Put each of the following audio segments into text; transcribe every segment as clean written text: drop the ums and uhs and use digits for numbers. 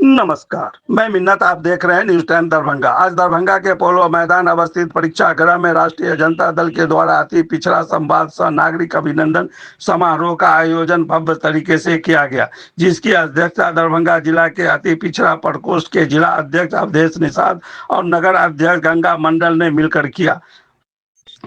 नमस्कार, मैं मिन्नत। आप देख रहे हैं न्यूज टाइम दरभंगा। आज दरभंगा के पोलो मैदान अवस्थित परीक्षागृह में राष्ट्रीय जनता दल के द्वारा अति पिछड़ा संवाद सह नागरिक अभिनंदन समारोह का आयोजन भव्य तरीके से किया गया, जिसकी अध्यक्षता दरभंगा जिला के अति पिछड़ा प्रकोष्ठ के जिला अध्यक्ष अवधेश निषाद और नगर अध्यक्ष गंगा मंडल ने मिलकर किया।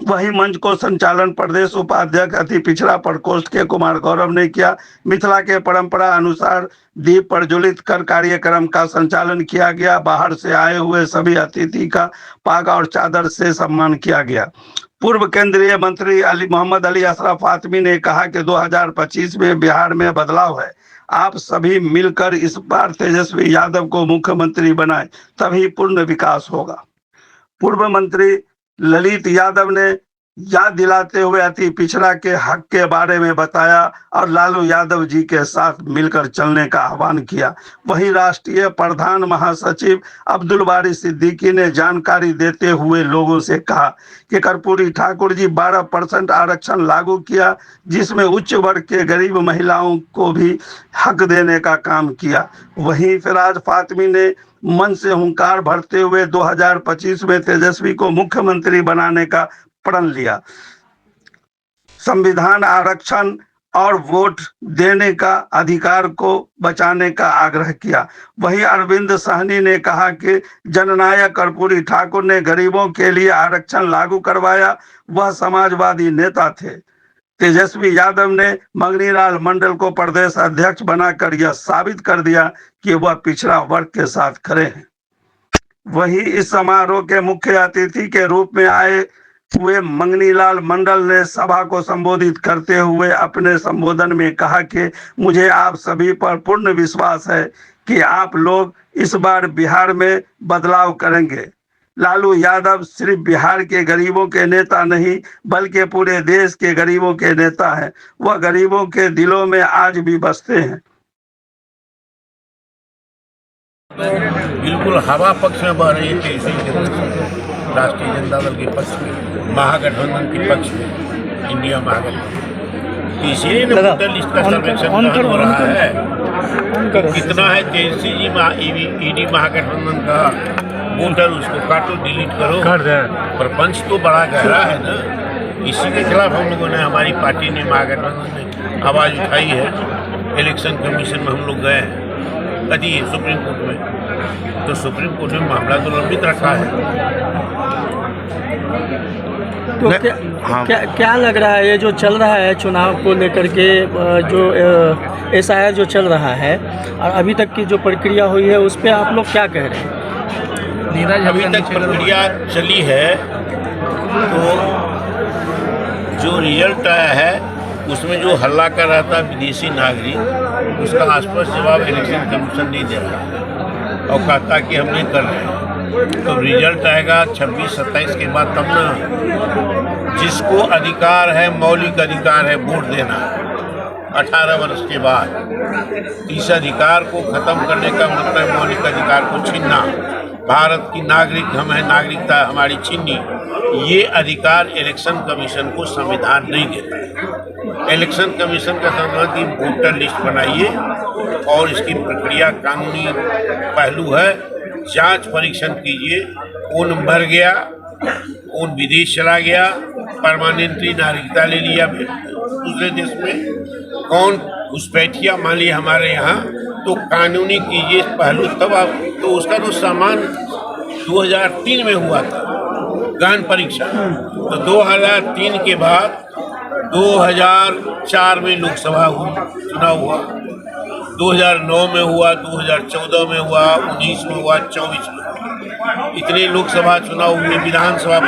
वही मंच को संचालन प्रदेश उपाध्यक्ष अति पिछड़ा प्रकोष्ठ के कुमार गौरव ने किया। मिथिला के परंपरा अनुसार दीप प्रज्वलित कर कार्यक्रम का संचालन किया गया। बाहर से आए हुए सभी अतिथि का पाग और चादर से सम्मान किया गया। पूर्व केंद्रीय मंत्री मोहम्मद अली अशरफ फातमी ने कहा कि 2025 में बिहार में बदलाव है। आप सभी मिलकर इस बार तेजस्वी यादव को मुख्यमंत्री बनाएं, तभी पूर्ण विकास होगा। पूर्व मंत्री ललित यादव ने याद दिलाते हुए अति पिछड़ा के हक के बारे में बताया और लालू यादव जी के साथ मिलकर चलने का आह्वान किया। वहीं राष्ट्रीय प्रधान महासचिव अब्दुल बारी सिद्दीकी ने जानकारी देते हुए लोगों से कहा कि कर्पूरी ठाकुर जी 12% आरक्षण लागू किया, जिसमें उच्च वर्ग के गरीब महिलाओं को भी हक देने का काम किया। वहीं फिराज फातमी ने मन से हुंकार भरते हुए 2025 में तेजस्वी को मुख्यमंत्री बनाने का प्रण लिया। संविधान आरक्षण और वोट देने का अधिकार को बचाने का आग्रह किया। वहीं अरविंद सहनी ने कहा कि जननायक कर्पूरी ठाकुर ने गरीबों के लिए आरक्षण लागू करवाया। वह समाजवादी नेता थे। तेजस्वी यादव ने मंगनीलाल मंडल को प्रदेश अध्यक्ष बनाकर यह साबित कर दिया कि वह पिछड़ा वर्ग के साथ खड़े हैं। वहीं इस समारोह के मुख्य अतिथि के रूप में आए हुए मंगनीलाल मंडल ने सभा को संबोधित करते हुए अपने संबोधन में कहा कि मुझे आप सभी पर पूर्ण विश्वास है कि आप लोग इस बार बिहार में बदलाव करेंगे। लालू यादव सिर्फ बिहार के गरीबों के नेता नहीं, बल्कि पूरे देश के गरीबों के नेता हैं। वह गरीबों के दिलों में आज भी बसते हैं। बिल्कुल हवा पक्ष में बह रही है राष्ट्रीय जनता दल के पक्ष में, महागठबंधन के पक्ष में, इंडिया महागठबंधन। इसीलिए वोटर लिस्ट का सर्वेक्षण हो रहा है। कितना है तेजस्वी जी ईडी महागठबंधन का वोटर, उसको काटो, डिलीट करो, प्रपंच तो बड़ा गहरा है ना। इसी के खिलाफ हम लोगों ने, हमारी पार्टी ने, महागठबंधन ने आवाज़ उठाई है। इलेक्शन कमीशन में हम लोग गए हैं, कभी सुप्रीम कोर्ट में, तो सुप्रीम कोर्ट में मामला तो लंबित रखा है। तो क्या लग रहा है ये जो चल रहा है चुनाव को लेकर के, जो SIR जो चल रहा है और अभी तक की जो प्रक्रिया हुई है, उस पर आप लोग क्या कह रहे हैं? अभी तक प्रक्रिया चली है, तो जो रिजल्ट आया है उसमें जो हल्ला कर रहा था विदेशी नागरिक, उसका स्पष्ट जवाब इलेक्शन कमीशन नहीं दे रहा और कहता कि हम नहीं कर रहे हैं। तो रिजल्ट आएगा 26-27 के बाद, तब ना। जिसको अधिकार है, मौलिक अधिकार है वोट देना, 18 वर्ष के बाद, इस अधिकार को खत्म करने का मतलब मौलिक अधिकार को छीनना। भारत की नागरिक हम हैं, नागरिकता हमारी छीननी, ये अधिकार इलेक्शन कमीशन को संविधान नहीं देता है। इलेक्शन कमीशन का संविधान की वोटर लिस्ट बनाइए और इसकी प्रक्रिया कानूनी पहलू है। जांच परीक्षण कीजिए, कौन मर गया, कौन विदेश चला गया, परमानेंटली नागरिकता ले लिया दूसरे देश में, कौन घुसपैठिया मान लिया हमारे यहाँ, तो कानूनी कीजिए पहलू तब आप। तो उसका तो सामान 2003 में हुआ था, गहन परीक्षा। तो 2003 के बाद 2004 में लोकसभा चुनाव हुआ, 2009 में हुआ, 2014 में हुआ, 19 में हुआ, 24 में हुआ। इतने लोकसभा चुनाव हुए। विधानसभा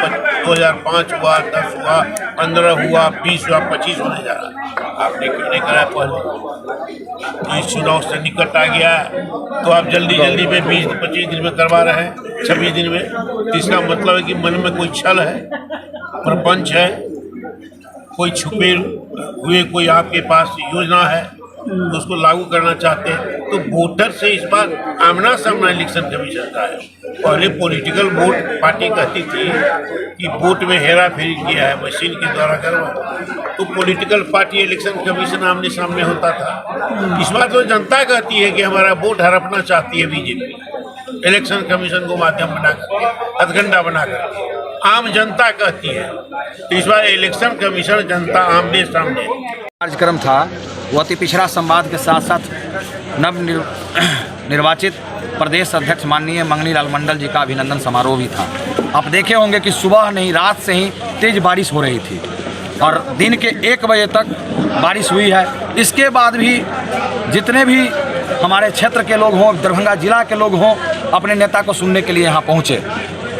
2005 हुआ, 10 हुआ, 15 हुआ, 20 हुआ, 25 होने जा रहा। आपने क्यों नहीं कराया पहले? इस चुनाव से निकट आ गया है, तो आप जल्दी में 20-25 दिन में करवा रहे हैं, 26 दिन में। इसका मतलब है कि मन में कोई छल है, प्रपंच है, कोई छुपे हुए कोई आपके पास योजना है, तो उसको लागू करना चाहते हैं। तो वोटर से इस बार आमना सामना इलेक्शन कमीशन का है। पहले पॉलिटिकल वोट पार्टी कहती थी कि वोट में हेरा फेरी किया है, मशीन के द्वारा करवा, तो पॉलिटिकल पार्टी इलेक्शन कमीशन आमने सामने होता था। इस बार तो जनता कहती है कि हमारा वोट हड़पना चाहती है बीजेपी, इलेक्शन कमीशन को माध्यम बना करके, हथकंडा बना करके आम जनता कहती है। तो इस बार इलेक्शन कमीशन जनता आमने सामने। कार्यक्रम था वो अति पिछड़ा संवाद के साथ साथ निर्वाचित प्रदेश अध्यक्ष माननीय मंगनी लाल मंडल जी का अभिनंदन समारोह भी था। आप देखे होंगे कि सुबह नहीं रात से ही तेज बारिश हो रही थी और दिन के 1 बजे तक बारिश हुई है। इसके बाद भी जितने भी हमारे क्षेत्र के लोग हों, दरभंगा जिला के लोग हों, अपने नेता को सुनने के लिए यहाँ पहुँचे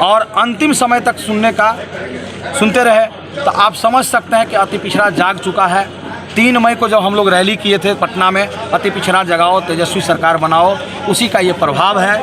और अंतिम समय तक सुनते रहे। तो आप समझ सकते हैं कि अति पिछड़ा जाग चुका है। 3 मई को जब हम लोग रैली किए थे पटना में, अति पिछड़ा जगाओ तेजस्वी सरकार बनाओ, उसी का ये प्रभाव है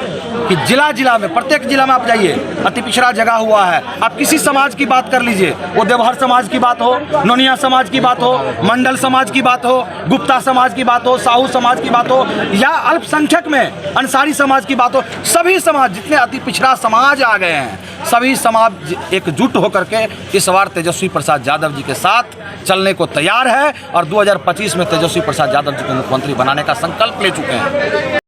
कि जिला में, प्रत्येक जिला में आप जाइए, अति पिछड़ा जगा हुआ है। आप किसी समाज की बात कर लीजिए, वो देवहर समाज की बात हो, नोनिया समाज की बात हो, मंडल समाज की बात हो, गुप्ता समाज की बात हो, साहू समाज की बात हो, या अल्पसंख्यक में अंसारी समाज की बात हो, सभी समाज जितने अति पिछड़ा समाज आ गए हैं, सभी समाज एकजुट होकर के इस बार तेजस्वी प्रसाद यादव जी के साथ चलने को तैयार है और 2025 में तेजस्वी प्रसाद यादव जी को मुख्यमंत्री बनाने का संकल्प ले चुके हैं।